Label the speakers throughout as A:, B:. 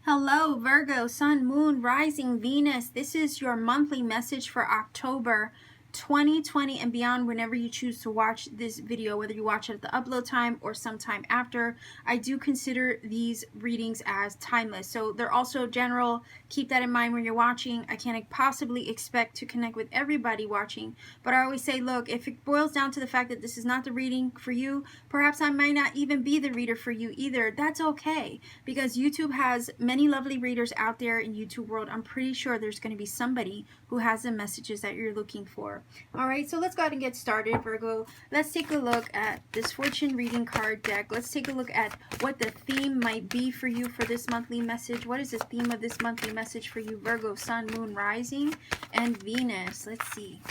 A: Hello, Virgo, Sun, Moon, Rising, Venus. This is your monthly message for October 2020 and beyond. Whenever you choose to watch this video, whether you watch it at the upload time or sometime after, I do consider these readings as timeless. So they're also general. Keep that in mind when you're watching. I can't possibly expect to connect with everybody watching, but I always say, look, if it boils down to the fact that this is not the reading for you, perhaps I might not even be the reader for you either. That's okay, because YouTube has many lovely readers out there in YouTube world. I'm pretty sure there's going to be somebody who has the messages that you're looking for. All right, so let's go ahead and get started, Virgo. Let's take a look at this fortune reading card deck. Let's take a look at what the theme might be for you for this monthly message. What is the theme of this monthly message for you, Virgo, Sun, Moon, Rising, and Venus? Let's see.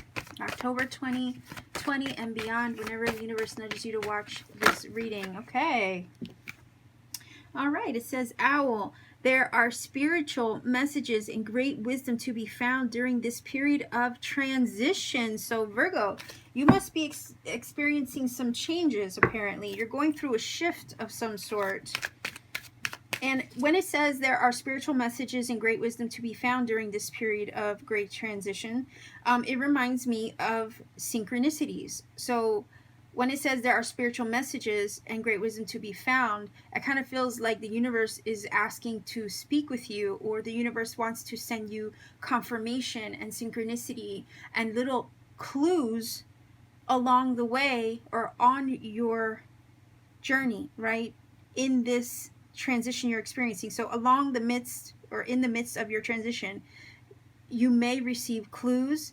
A: October 2020 and beyond, whenever the universe nudges you to watch this reading. Okay. All right, it says Owl. There are spiritual messages and great wisdom to be found during this period of transition. So Virgo, you must be experiencing some changes, apparently. You're going through a shift of some sort. And when it says there are spiritual messages and great wisdom to be found during this period of great transition, it reminds me of synchronicities. So when it says there are spiritual messages and great wisdom to be found, it kind of feels like the universe is asking to speak with you, or the universe wants to send you confirmation and synchronicity and little clues along the way or on your journey, right? In this transition you're experiencing. So along the midst or in the midst of your transition, you may receive clues,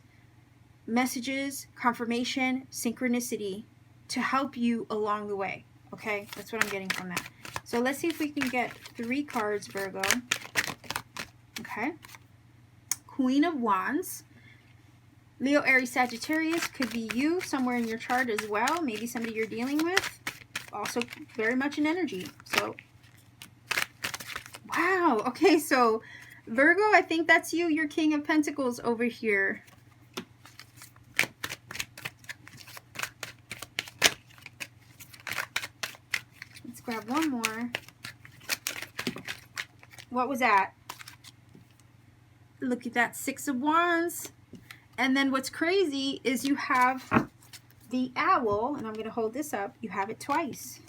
A: messages, confirmation, synchronicity to help you along the way. Okay, that's what I'm getting from that. So let's see if we can get 3 cards, Virgo. Okay. Queen of Wands. Leo, Aries, Sagittarius could be you somewhere in your chart as well. Maybe somebody you're dealing with. Also very much in energy. So, wow. Okay, so Virgo, I think that's you. Your King of Pentacles over here. Grab one more. What was that? Look at that, 6 of Wands. And then what's crazy is you have the Owl, and I'm going to hold this up. You have it twice.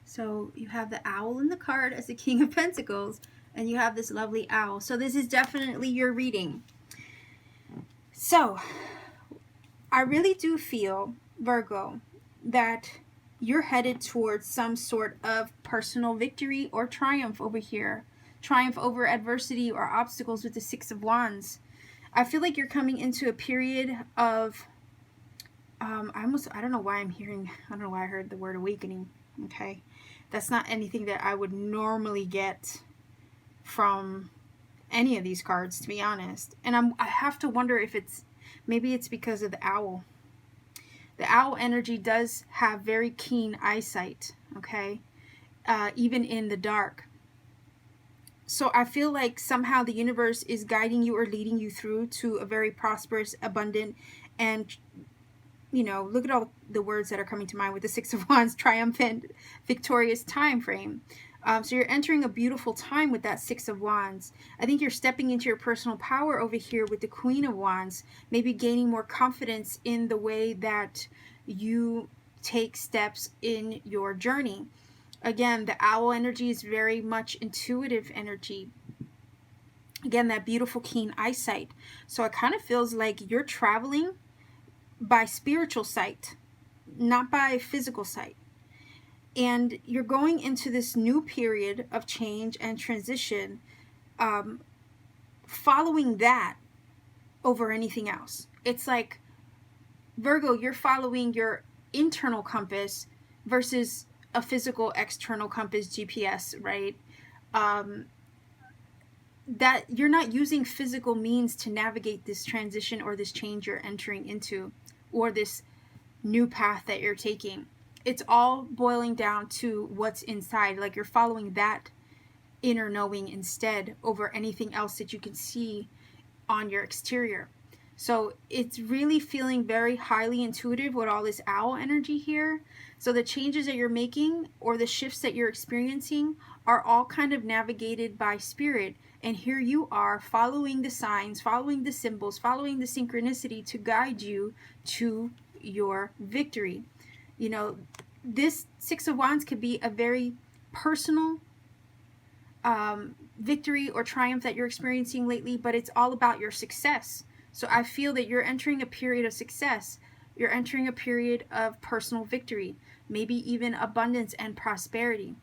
A: So you have the owl in the card as the King of Pentacles, and you have this lovely owl. So this is definitely your reading. So I really do feel, Virgo, that you're headed towards some sort of personal victory or triumph over here. Triumph over adversity or obstacles with the Six of Wands. I feel like you're coming into a period of, I don't know why I heard the word awakening, okay? That's not anything that I would normally get from any of these cards, to be honest. And I have to wonder if maybe it's because of the owl. The owl energy does have very keen eyesight, okay? Even in the dark. So I feel like somehow the universe is guiding you or leading you through to a very prosperous, abundant, and, you know, look at all the words that are coming to mind with the Six of Wands, triumphant, victorious time frame. So you're entering a beautiful time with that Six of Wands. I think you're stepping into your personal power over here with the Queen of Wands, maybe gaining more confidence in the way that you take steps in your journey. Again, the owl energy is very much intuitive energy. Again, that beautiful keen eyesight. So it kind of feels like you're traveling by spiritual sight, not by physical sight. And you're going into this new period of change and transition, following that over anything else. It's like, Virgo, you're following your internal compass versus a physical external compass, GPS, right? That you're not using physical means to navigate this transition or this change you're entering into, or this new path that you're taking. It's all boiling down to what's inside. Like, you're following that inner knowing instead over anything else that you can see on your exterior. So it's really feeling very highly intuitive with all this owl energy here. So the changes that you're making or the shifts that you're experiencing are all kind of navigated by spirit. And here you are following the signs, following the symbols, following the synchronicity to guide you to your victory. You know, this Six of Wands could be a very personal victory or triumph that you're experiencing lately, but it's all about your success. So I feel that you're entering a period of success. You're entering a period of personal victory, maybe even abundance and prosperity.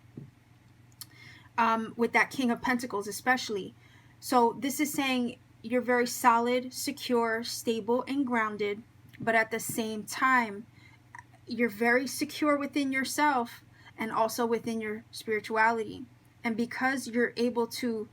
A: With that King of Pentacles especially. So this is saying you're very solid, secure, stable, and grounded, but at the same time, you're very secure within yourself and also within your spirituality. And because you're able to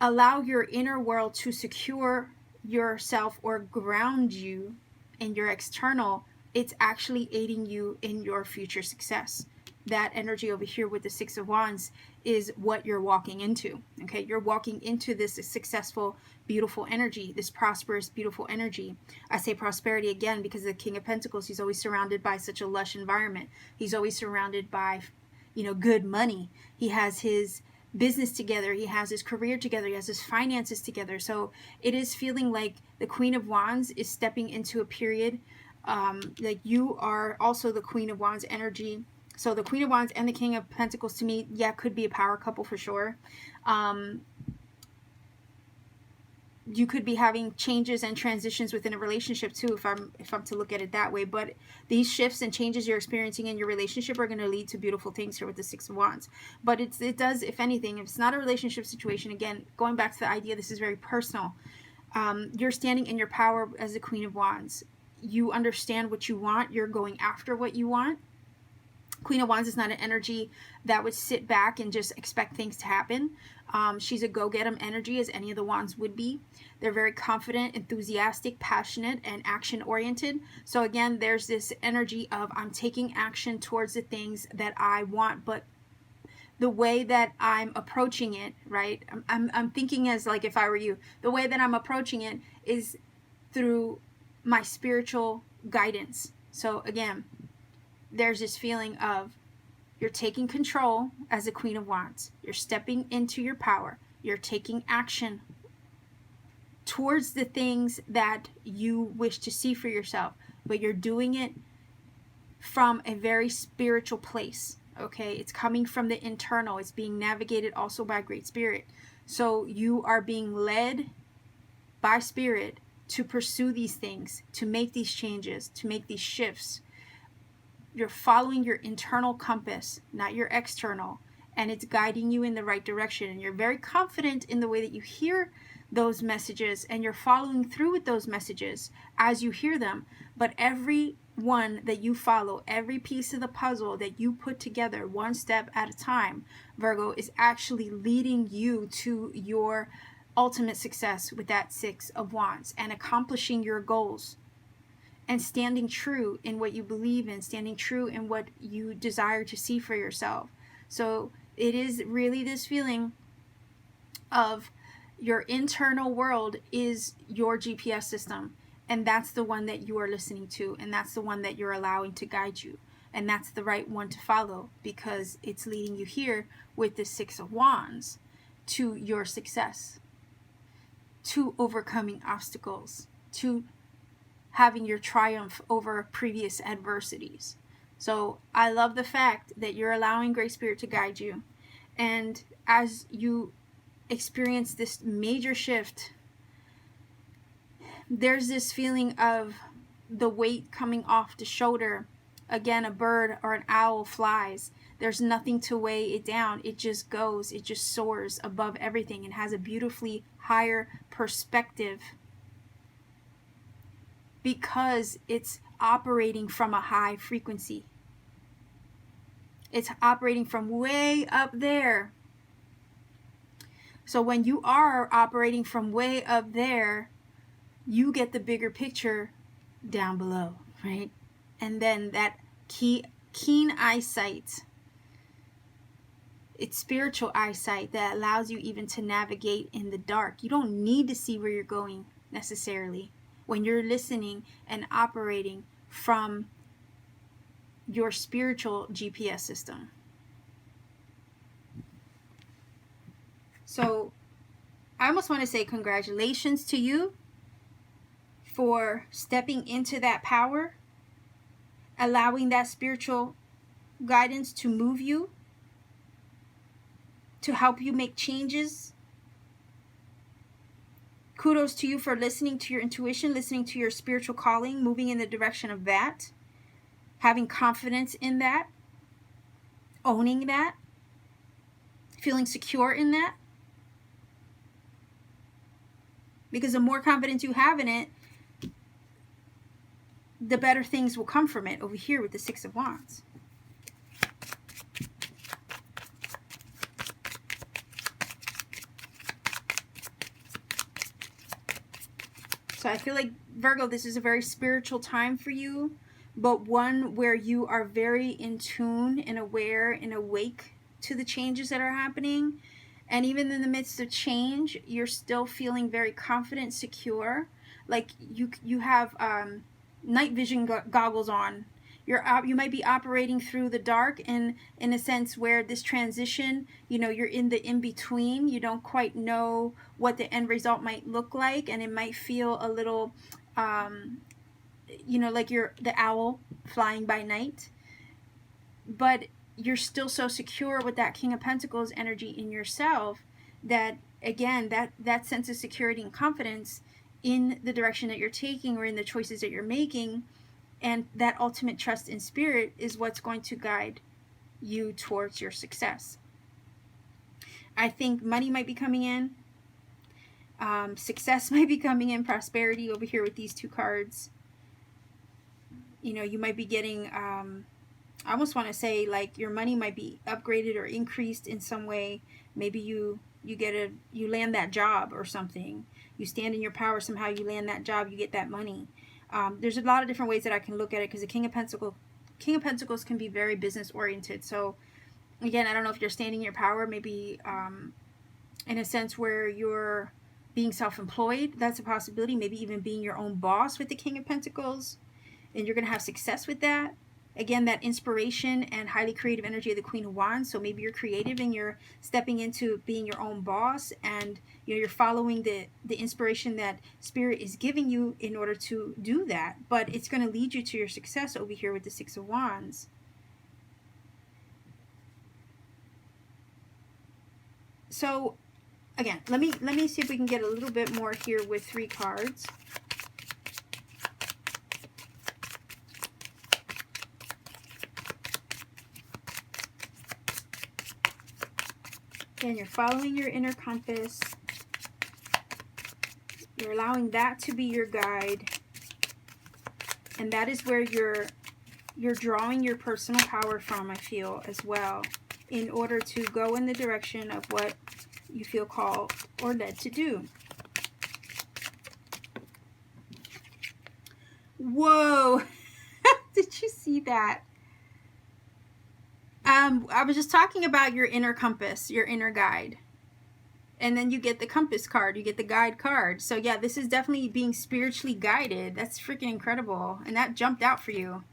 A: allow your inner world to secure yourself or ground you in your external, it's actually aiding you in your future success. That energy over here with the Six of Wands is what you're walking into. Okay, you're walking into this successful, beautiful energy, this prosperous, beautiful energy. I say prosperity again because the King of Pentacles, he's always surrounded by such a lush environment. He's always surrounded by, you know, good money. He has his business together, he has his career together, he has his finances together. So it is feeling like the Queen of Wands is stepping into a period, like you are also the Queen of Wands energy. So the Queen of Wands and the King of Pentacles, to me, yeah, could be a power couple for sure. You could be having changes and transitions within a relationship too, if I'm to look at it that way. But these shifts and changes you're experiencing in your relationship are going to lead to beautiful things here with the Six of Wands. But it does, if anything, if it's not a relationship situation, again, going back to the idea, this is very personal. You're standing in your power as the Queen of Wands. You understand what you want. You're going after what you want. Queen of Wands is not an energy that would sit back and just expect things to happen. She's a go-get-em energy, as any of the Wands would be. They're very confident, enthusiastic, passionate, and action-oriented. So again, there's this energy of I'm taking action towards the things that I want, but the way that I'm approaching it, right? I'm thinking as like if I were you, the way that I'm approaching it is through my spiritual guidance. So again, there's this feeling of you're taking control as a Queen of Wands. You're stepping into your power. You're taking action towards the things that you wish to see for yourself, but you're doing it from a very spiritual place, okay? It's coming from the internal. It's being navigated also by Great Spirit. So you are being led by Spirit to pursue these things, to make these changes, to make these shifts. You're following your internal compass, not your external, and it's guiding you in the right direction. And you're very confident in the way that you hear those messages, and you're following through with those messages as you hear them. But every one that you follow, every piece of the puzzle that you put together one step at a time, Virgo, is actually leading you to your ultimate success with that Six of Wands and accomplishing your goals and standing true in what you believe in, standing true in what you desire to see for yourself. So it is really this feeling of your internal world is your GPS system, and that's the one that you are listening to, and that's the one that you're allowing to guide you, and that's the right one to follow, because it's leading you here with the Six of Wands to your success, to overcoming obstacles, to having your triumph over previous adversities. So I love the fact that you're allowing Great Spirit to guide you, and as you experience this major shift, there's this feeling of the weight coming off the shoulder. Again, a bird or an owl flies. There's nothing to weigh it down. It just goes. It just soars above everything and has a beautifully higher perspective because it's operating from a high frequency. It's operating from way up there. So when you are operating from way up there, you get the bigger picture down below, right? And then that keen eyesight, it's spiritual eyesight that allows you even to navigate in the dark. You don't need to see where you're going necessarily when you're listening and operating from your spiritual GPS system. So I almost want to say congratulations to you for stepping into that power, allowing that spiritual guidance to move you, to help you make changes. Kudos to you for listening to your intuition, listening to your spiritual calling, moving in the direction of that, having confidence in that, owning that, feeling secure in that. Because the more confidence you have in it, the better things will come from it over here with the Six of Wands. So I feel like, Virgo, this is a very spiritual time for you, but one where you are very in tune and aware and awake to the changes that are happening. And even in the midst of change, you're still feeling very confident, secure. Like you have night vision goggles on. You might be operating through the dark in a sense where this transition, you're in the in-between. You don't quite know what the end result might look like, and it might feel a little, like you're the owl flying by night. But you're still so secure with that King of Pentacles energy in yourself that, again, that sense of security and confidence in the direction that you're taking or in the choices that you're making, and that ultimate trust in Spirit is what's going to guide you towards your success. I think money might be coming in. Success might be coming in. Prosperity over here with these two cards. You might be getting... I almost want to say like your money might be upgraded or increased in some way. Maybe you land that job or something. You stand in your power somehow. You land that job. You get that money. There's a lot of different ways that I can look at it, because the King of Pentacles can be very business oriented. So again, I don't know if you're standing in your power. Maybe in a sense where you're being self-employed. That's a possibility. Maybe even being your own boss with the King of Pentacles, and you're gonna have success with that. Again, that inspiration and highly creative energy of the Queen of Wands. So maybe you're creative and you're stepping into being your own boss, and you're following the inspiration that Spirit is giving you in order to do that. But it's going to lead you to your success over here with the Six of Wands. So again, let me see if we can get a little bit more here with 3 cards. Again, you're following your inner compass. You're allowing that to be your guide. And that is where you're drawing your personal power from, I feel, as well, in order to go in the direction of what you feel called or led to do. Whoa! Did you see that? I was just talking about your inner compass, your inner guide. And then you get the compass card, you get the guide card. So yeah, this is definitely being spiritually guided. That's freaking incredible. And that jumped out for you.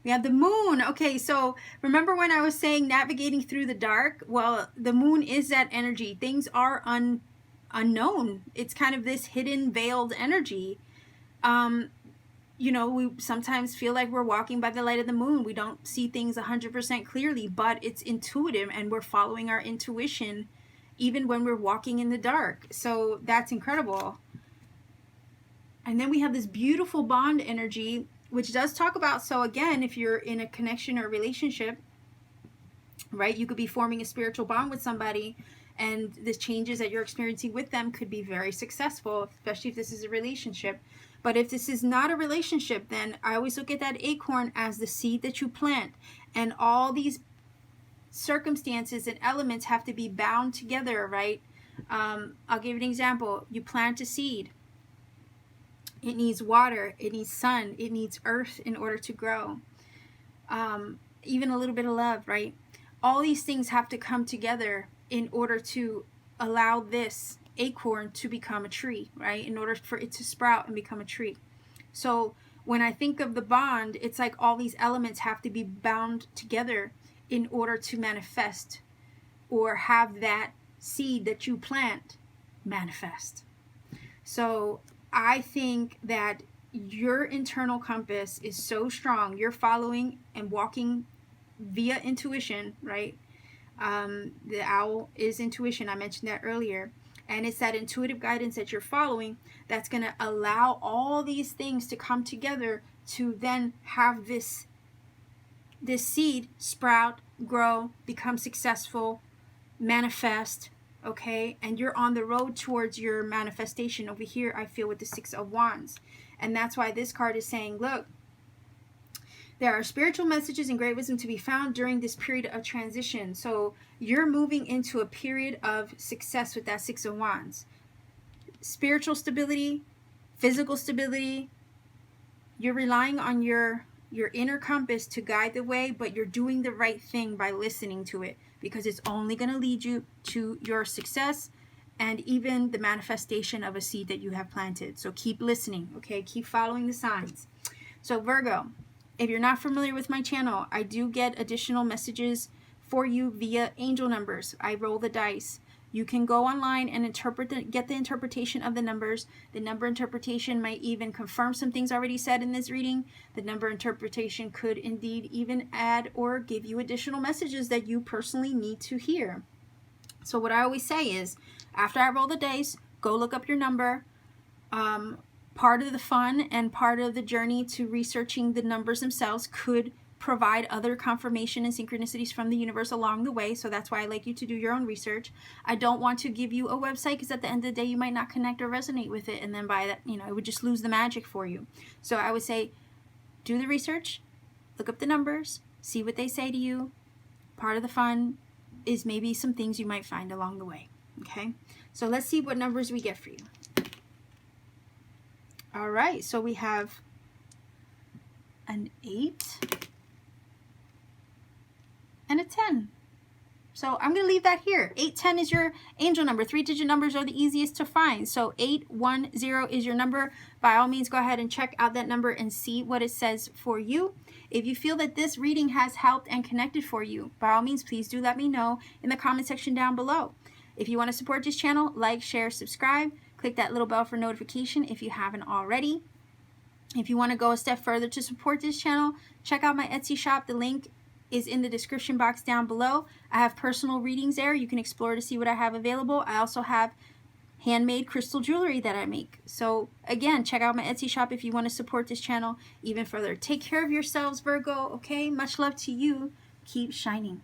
A: We have the moon. Okay, so remember when I was saying navigating through the dark? Well, the moon is that energy. Things are unknown. It's kind of this hidden, veiled energy. You know, we sometimes feel like we're walking by the light of the moon. We don't see things 100% clearly, but it's intuitive and we're following our intuition even when we're walking in the dark. So that's incredible. And then we have this beautiful bond energy, which does talk about, so again, if you're in a connection or relationship, right, you could be forming a spiritual bond with somebody, and the changes that you're experiencing with them could be very successful, especially if this is a relationship. But if this is not a relationship, then I always look at that acorn as the seed that you plant, and all these circumstances and elements have to be bound together, right? I'll give you an example. You plant a seed. It needs water, it needs sun, it needs earth in order to grow. Even a little bit of love, right? All these things have to come together in order to allow this acorn to become a tree, right? In order for it to sprout and become a tree. So when I think of the bond, it's like all these elements have to be bound together in order to manifest or have that seed that you plant manifest. So I think that your internal compass is so strong. You're following and walking via intuition, right? The owl is intuition. I mentioned that earlier. And it's that intuitive guidance that you're following that's going to allow all these things to come together to then have this seed sprout, grow, become successful, manifest, okay? And you're on the road towards your manifestation. Over here, I feel with the 6 of Wands. And that's why this card is saying, look, there are spiritual messages and great wisdom to be found during this period of transition. So you're moving into a period of success with that 6 of Wands. Spiritual stability, physical stability. You're relying on your inner compass to guide the way, but you're doing the right thing by listening to it, because it's only going to lead you to your success and even the manifestation of a seed that you have planted. So keep listening, okay? Keep following the signs. So Virgo, if you're not familiar with my channel, I do get additional messages for you via angel numbers. I roll the dice. You can go online and get the interpretation of the numbers. The number interpretation might even confirm some things already said in this reading. The number interpretation could indeed even add or give you additional messages that you personally need to hear. So what I always say is, after I roll the dice, go look up your number. Part of the fun and part of the journey to researching the numbers themselves could provide other confirmation and synchronicities from the universe along the way. So that's why I like you to do your own research. I don't want to give you a website because at the end of the day, you might not connect or resonate with it. And then by that, you know, it would just lose the magic for you. So I would say, do the research, look up the numbers, see what they say to you. Part of the fun is maybe some things you might find along the way. Okay. So let's see what numbers we get for you. All right. So we have an 8. And a 10. So I'm going to leave that here. 810 is your angel number. 3-digit numbers are the easiest to find. So 810 is your number. By all means, go ahead and check out that number and see what it says for you. If you feel that this reading has helped and connected for you, by all means, please do let me know in the comment section down below. If you want to support this channel, like, share, subscribe. Click that little bell for notification if you haven't already. If you want to go a step further to support this channel, check out my Etsy shop. The link is in the description box down below. I have personal readings there. You can explore to see what I have available. I also have handmade crystal jewelry that I make. So again, check out my Etsy shop if you want to support this channel even further. Take care of yourselves, Virgo, okay? Much love to you. Keep shining.